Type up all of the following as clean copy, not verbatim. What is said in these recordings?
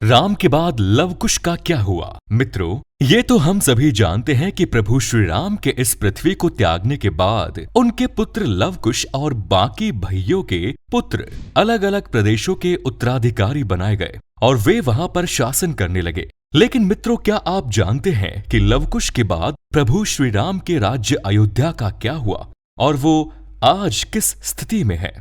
राम के बाद लव कुश का क्या हुआ? मित्रों, ये तो हम सभी जानते हैं कि प्रभु श्री राम के इस पृथ्वी को त्यागने के बाद उनके पुत्र लव कुश और बाकी भाइयों के पुत्र अलग अलग प्रदेशों के उत्तराधिकारी बनाए गए और वे वहां पर शासन करने लगे। लेकिन मित्रों, क्या आप जानते हैं कि लव कुश के बाद प्रभु श्री राम के राज्य अयोध्या का क्या हुआ और वो आज किस स्थिति में है?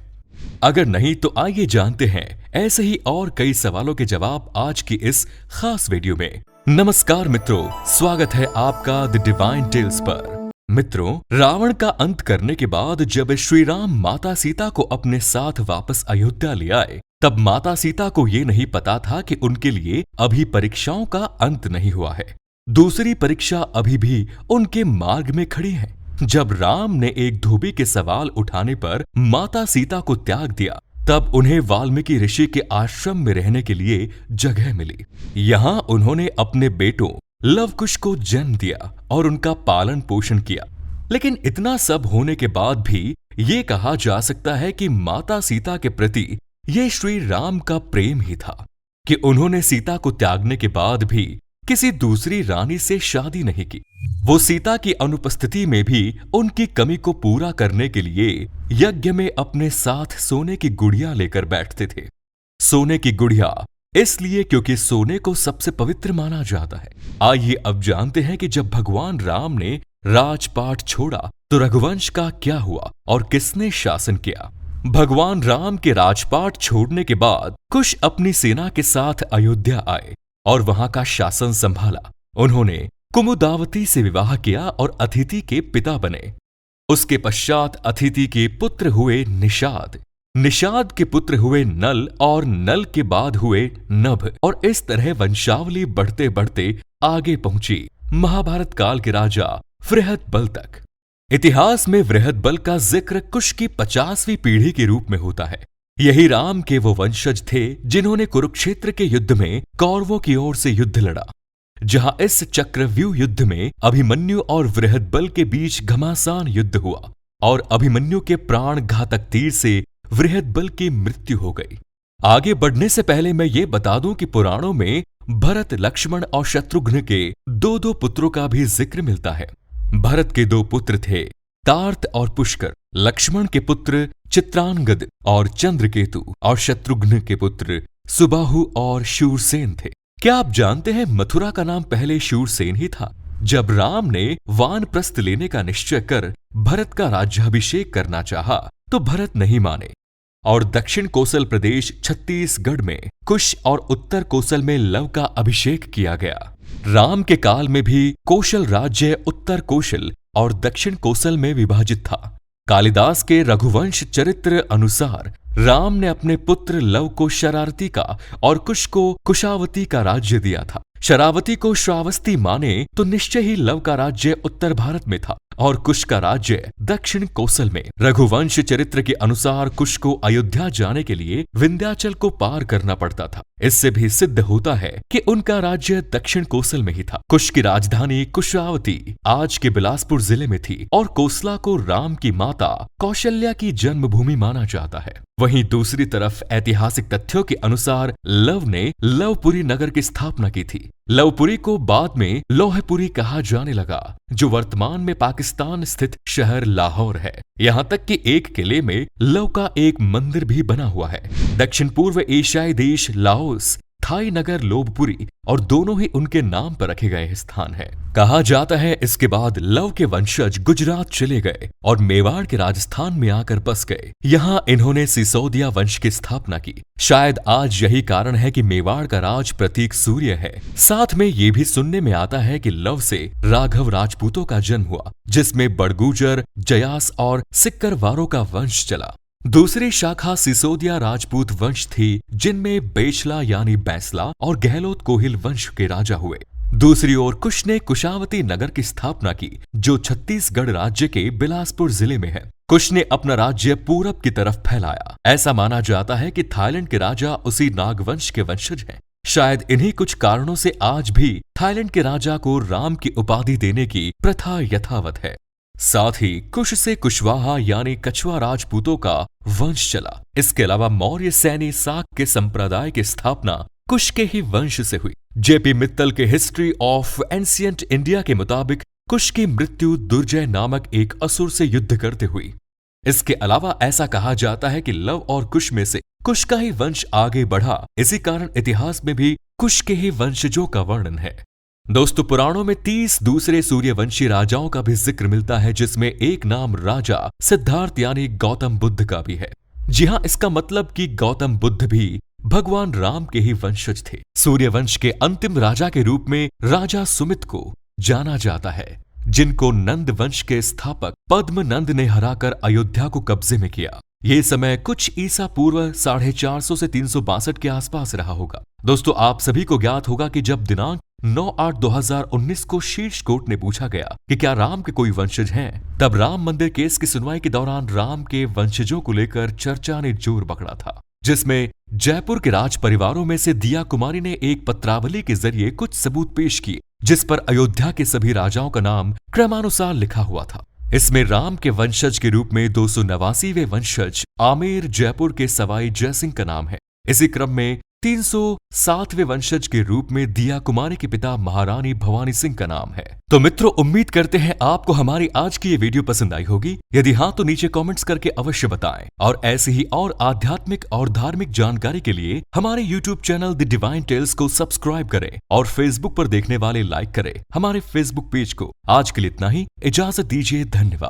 अगर नहीं तो आइए जानते हैं ऐसे ही और कई सवालों के जवाब आज की इस खास वीडियो में। नमस्कार मित्रों, स्वागत है आपका द डिवाइन टेल्स पर। मित्रों, रावण का अंत करने के बाद जब श्री राम माता सीता को अपने साथ वापस अयोध्या ले आए, तब माता सीता को ये नहीं पता था कि उनके लिए अभी परीक्षाओं का अंत नहीं हुआ है। दूसरी परीक्षा अभी भी उनके मार्ग में खड़ी है। जब राम ने एक धोबी के सवाल उठाने पर माता सीता को त्याग दिया, तब उन्हें वाल्मीकि ऋषि के आश्रम में रहने के लिए जगह मिली। यहाँ उन्होंने अपने बेटों लव कुश को जन्म दिया और उनका पालन पोषण किया। लेकिन इतना सब होने के बाद भी ये कहा जा सकता है कि माता सीता के प्रति ये श्री राम का प्रेम ही था कि उन्होंने सीता को त्यागने के बाद भी किसी दूसरी रानी से शादी नहीं की। वो सीता की अनुपस्थिति में भी उनकी कमी को पूरा करने के लिए यज्ञ में अपने साथ सोने की गुड़िया लेकर बैठते थे। सोने की गुड़िया इसलिए क्योंकि सोने को सबसे पवित्र माना जाता है। आइए अब जानते हैं कि जब भगवान राम ने राजपाट छोड़ा तो रघुवंश का क्या हुआ और किसने शासन किया। भगवान राम के राजपाट छोड़ने के बाद कुश अपनी सेना के साथ अयोध्या आए और वहां का शासन संभाला। उन्होंने कुमुदावती से विवाह किया और अथिति के पिता बने। उसके पश्चात अथिति के पुत्र हुए निषाद, निषाद के पुत्र हुए नल और नल के बाद हुए नभ, और इस तरह वंशावली बढ़ते बढ़ते आगे पहुंची महाभारत काल के राजा वृहदबल तक। इतिहास में वृहदबल का जिक्र कुश की 50वीं पीढ़ी के रूप में होता है। यही राम के वो वंशज थे जिन्होंने कुरुक्षेत्र के युद्ध में कौरवों की ओर से युद्ध लड़ा, जहां इस चक्रव्यूह युद्ध में अभिमन्यु और वृहदबल के बीच घमासान युद्ध हुआ और अभिमन्यु के प्राण घातक तीर से वृहदबल की मृत्यु हो गई। आगे बढ़ने से पहले मैं ये बता दूं कि पुराणों में भरत, लक्ष्मण और शत्रुघ्न के दो पुत्रों का भी जिक्र मिलता है। भरत के 2 पुत्र थे, तार्त और पुष्कर। लक्ष्मण के पुत्र चित्रांगद और चंद्रकेतु और शत्रुघ्न के पुत्र सुबाहु और शूरसेन थे। क्या आप जानते हैं मथुरा का नाम पहले शूरसेन ही था? जब राम ने वानप्रस्थ लेने का निश्चय कर भरत का राज्याभिषेक करना चाहा तो भरत नहीं माने और दक्षिण कोसल प्रदेश छत्तीसगढ़ में कुश और उत्तर कोसल में लव का अभिषेक किया गया। राम के काल में भी कौशल राज्य उत्तर कौशल और दक्षिण कोसल में विभाजित था। कालिदास के रघुवंश चरित्र अनुसार राम ने अपने पुत्र लव को शरारती का और कुश को कुशावती का राज्य दिया था। शरावती को श्रावस्ती माने तो निश्चय ही लव का राज्य उत्तर भारत में था और कुश का राज्य दक्षिण कोसल में। रघुवंश चरित्र के अनुसार कुश को अयोध्या जाने के लिए विंध्याचल को पार करना पड़ता था। इससे भी सिद्ध होता है कि उनका राज्य दक्षिण कोसल में ही था। कुश की राजधानी कुशावती आज के बिलासपुर जिले में थी और कोसला को राम की माता कौशल्या की जन्मभूमि माना जाता है। वहीं दूसरी तरफ ऐतिहासिक तथ्यों के अनुसार लव ने लवपुरी नगर की स्थापना की थी। लवपुरी को बाद में लोहपुरी कहा जाने लगा, जो वर्तमान में पाकिस्तान स्थित शहर लाहौर है। यहाँ तक कि एक किले में लव का एक मंदिर भी बना हुआ है। दक्षिण पूर्व एशियाई देश लाओस, थाई नगर लोबपुरी और दोनों ही उनके नाम पर रखे गए स्थान है। कहा जाता है इसके बाद लव के वंशज गुजरात चले गए और मेवाड़ के राजस्थान में आकर बस गए। यहाँ इन्होंने सिसोदिया वंश की स्थापना की। शायद आज यही कारण है कि मेवाड़ का राज प्रतीक सूर्य है। साथ में ये भी सुनने में आता है कि लव से राघव राजपूतों का जन्म हुआ, जिसमें बड़गुजर, जयास और सिक्करवारों का वंश चला। दूसरी शाखा सिसोदिया राजपूत वंश थी, जिनमें बेचला यानी बैसला और गहलोत कोहिल वंश के राजा हुए। दूसरी ओर कुश ने कुशावती नगर की स्थापना की, जो छत्तीसगढ़ राज्य के बिलासपुर जिले में है। कुश ने अपना राज्य पूरब की तरफ फैलाया। ऐसा माना जाता है कि थाईलैंड के राजा उसी नागवंश के वंशज हैं। शायद इन्हीं कुछ कारणों से आज भी थाईलैंड के राजा को राम की उपाधि देने की प्रथा यथावत है। साथ ही कुश से कुशवाहा यानी कछुआ राजपूतों का वंश चला। इसके अलावा मौर्य सैनी साक के संप्रदाय की स्थापना कुश के ही वंश से हुई। जेपी मित्तल के हिस्ट्री ऑफ एंशिएंट इंडिया के मुताबिक कुश की मृत्यु दुर्जय नामक एक असुर से युद्ध करते हुई। इसके अलावा ऐसा कहा जाता है कि लव और कुश में से कुश का ही वंश आगे बढ़ा। इसी कारण इतिहास में भी कुश के ही वंशजों का वर्णन है। दोस्तों, पुराणों में 30 दूसरे सूर्यवंशी राजाओं का भी जिक्र मिलता है, जिसमें एक नाम राजा सिद्धार्थ यानी गौतम बुद्ध का भी है। जी हां, इसका मतलब कि गौतम बुद्ध भी भगवान राम के ही वंशज थे। सूर्यवंश के अंतिम राजा के रूप में राजा सुमित को जाना जाता है, जिनको नंद वंश के स्थापक पद्मनंद ने हराकर अयोध्या को कब्जे में किया। ये समय कुछ ईसा पूर्व 450 से 362 के आसपास रहा होगा। दोस्तों, आप सभी को ज्ञात होगा कि जब दिनांक 9/8/2019 को शीर्ष कोर्ट ने पूछा गया कि क्या राम के कोई वंशज हैं, तब राम मंदिर केस की सुनवाई के दौरान राम के वंशजों को लेकर चर्चा ने जोर पकड़ा था, जिसमें जयपुर के राज परिवारों में से दिया कुमारी ने एक पत्रावली के जरिए कुछ सबूत पेश किए, जिस पर अयोध्या के सभी राजाओं का नाम क्रमानुसार लिखा हुआ था। इसमें राम के वंशज के रूप में 289वें वंशज आमेर जयपुर के सवाई जयसिंह का नाम है। इसी क्रम में 307वें वंशज के रूप में दिया कुमारी के पिता महारानी भवानी सिंह का नाम है। तो मित्रों, उम्मीद करते हैं आपको हमारी आज की ये वीडियो पसंद आई होगी। यदि हाँ, तो नीचे कमेंट्स करके अवश्य बताएं और ऐसे ही और आध्यात्मिक और धार्मिक जानकारी के लिए हमारे YouTube channel the divine tales को सब्सक्राइब करें और फेसबुक पर देखने वाले लाइक करें हमारे फेसबुक पेज को। आज के लिए इतना ही, इजाजत दीजिए, धन्यवाद।